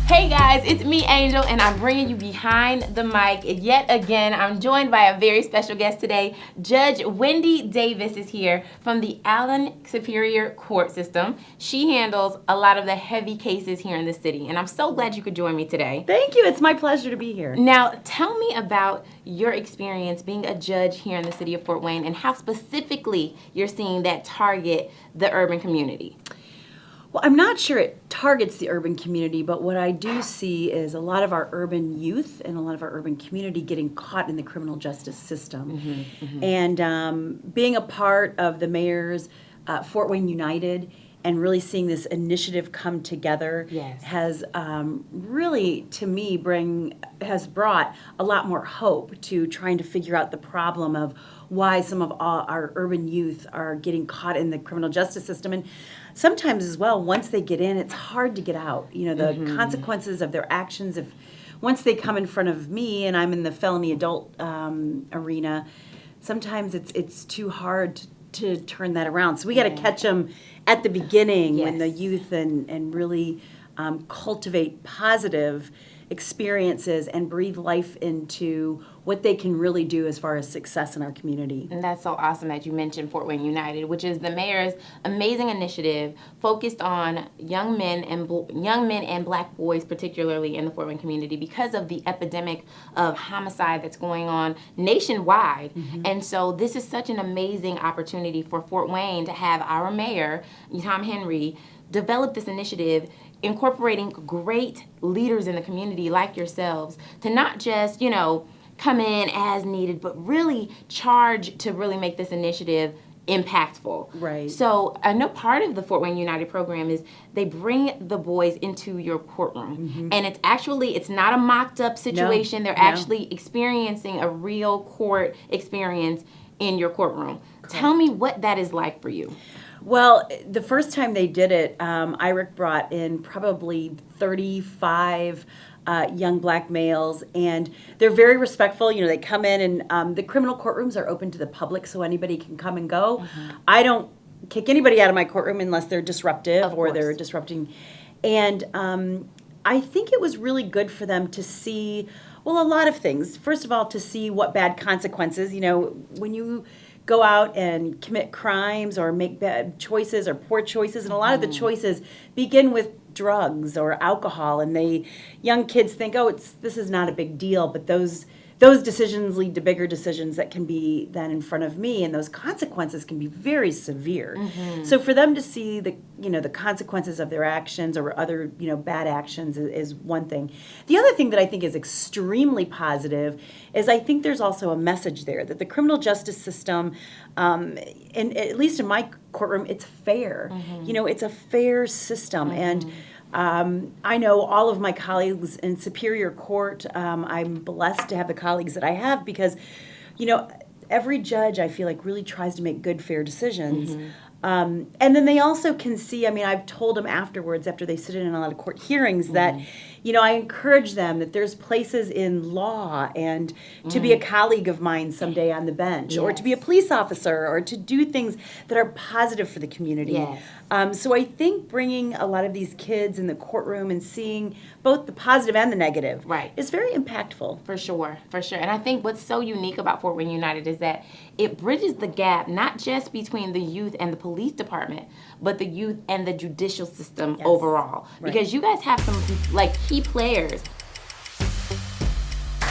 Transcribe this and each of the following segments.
Hey guys, it's me, Angel, and I'm bringing you behind the mic yet again. I'm joined by a very special guest today. Judge Wendy Davis is here from the Allen Superior Court System. She handles a lot of the heavy cases here in the city, and I'm so glad you could join me today. Thank you. It's my pleasure to be here. Now, tell me about your experience being a judge here in the city of Fort Wayne and how specifically you're seeing that target the urban community. Well, I'm not sure it targets the urban community, but what I do see is a lot of our urban youth and a lot of our urban community getting caught in the criminal justice system. And being a part of the mayor's Fort Wayne United and really seeing this initiative come together has really, to me, has brought a lot more hope to trying to figure out the problem of why some of our urban youth are getting caught in the criminal justice system. And sometimes as well, once they get in, it's hard to get out. You know, the consequences of their actions, once they come in front of me and I'm in the felony adult arena, sometimes it's too hard to turn that around. So we got to catch them at the beginning when the youth and really cultivate positive experiences and breathe life into what they can really do as far as success in our community. And that's so awesome that you mentioned Fort Wayne United, which is the mayor's amazing initiative focused on young men and black boys, particularly in the Fort Wayne community, because of the epidemic of homicide that's going on nationwide. And so this is such an amazing opportunity for Fort Wayne to have our mayor, Tom Henry, develop this initiative incorporating great leaders in the community like yourselves to not just, come in as needed, but really charge to really make this initiative impactful. Right. So I know part of the Fort Wayne United program is they bring the boys into your courtroom. And it's not a mocked up situation. They're actually experiencing a real court experience in your courtroom. Correct. Tell me what that is like for you. Well, the first time they did it, IRIC brought in probably 35 young black males, and they're very respectful. You know, they come in, and the criminal courtrooms are open to the public, so anybody can come and go. I don't kick anybody out of my courtroom unless they're disruptive or they're disrupting. And I think it was really good for them to see, well, a lot of things. First of all, to see what bad consequences, when you go out and commit crimes or make bad choices or poor choices, and a lot of the choices begin with drugs or alcohol, and young kids think, this is not a big deal, but those decisions lead to bigger decisions that can be then in front of me, and those consequences can be very severe. So for them to see the consequences of their actions or other bad actions is one thing. The other thing that I think is extremely positive is I think there's also a message there that the criminal justice system, and at least in my courtroom, it's fair. It's a fair system, and I know all of my colleagues in Superior Court. I'm blessed to have the colleagues that I have because, every judge I feel like really tries to make good, fair decisions. And then they also can see, I've told them afterwards, after they sit in a lot of court hearings, that, I encourage them that there's places in law and to be a colleague of mine someday on the bench or to be a police officer or to do things that are positive for the community. So I think bringing a lot of these kids in the courtroom and seeing both the positive and the negative is very impactful. For sure. And I think what's so unique about Fort Wayne United is that it bridges the gap not just between the youth and the police department, but the youth and the judicial system overall. Because you guys have some key players.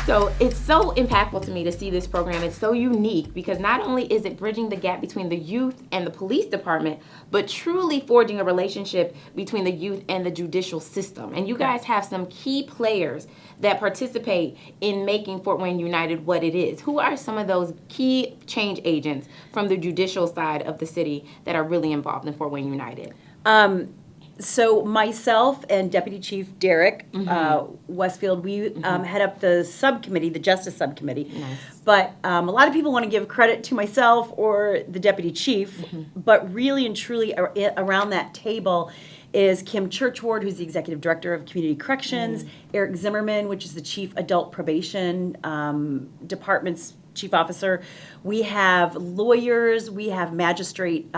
So it's so impactful to me to see this program. It's so unique because not only is it bridging the gap between the youth and the police department, but truly forging a relationship between the youth and the judicial system. And you guys have some key players that participate in making Fort Wayne United what it is. Who are some of those key change agents from the judicial side of the city that are really involved in Fort Wayne United? So myself and Deputy Chief Derek Westfield, we head up the subcommittee, the Justice Subcommittee. But a lot of people want to give credit to myself or the Deputy Chief, but really and truly around that table is Kim Churchward, who's the Executive Director of Community Corrections, Eric Zimmerman, which is the Chief Adult Probation Department's chief officer. We have lawyers. We have magistrate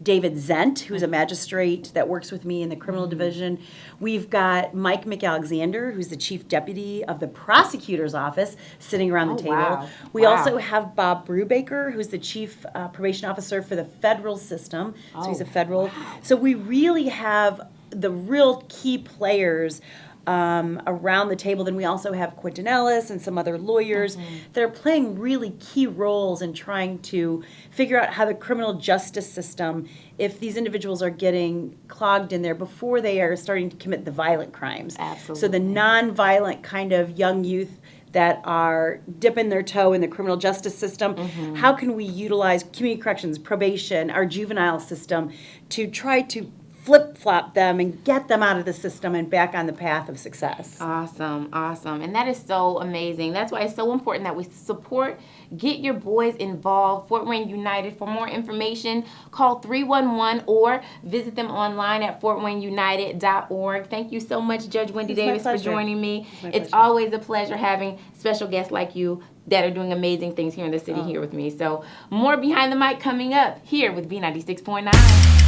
David Zent, who's a magistrate that works with me in the criminal division. We've got Mike McAlexander, who's the chief deputy of the prosecutor's office, sitting around the table. Wow. We Wow. also have Bob Brubaker, who's the chief probation officer for the federal system. So he's a federal. So we really have the real key players around the table. Then we also have Quentin Ellis and some other lawyers that are playing really key roles in trying to figure out how the criminal justice system, if these individuals are getting clogged in there before they are starting to commit the violent crimes. Absolutely. So the non-violent kind of young youth that are dipping their toe in the criminal justice system, how can we utilize community corrections, probation, our juvenile system to try to flip-flop them and get them out of the system and back on the path of success. Awesome, awesome. And that is so amazing. That's why it's so important that we support, get your boys involved. Fort Wayne United. For more information, call 311 or visit them online at fortwayneunited.org. Thank you so much, Judge Wendy It's my Davis, for pleasure. joining me. My It's pleasure. always a pleasure having special guests like you that are doing amazing things here in the city here with me. So more Behind the Mic coming up here with B96.9.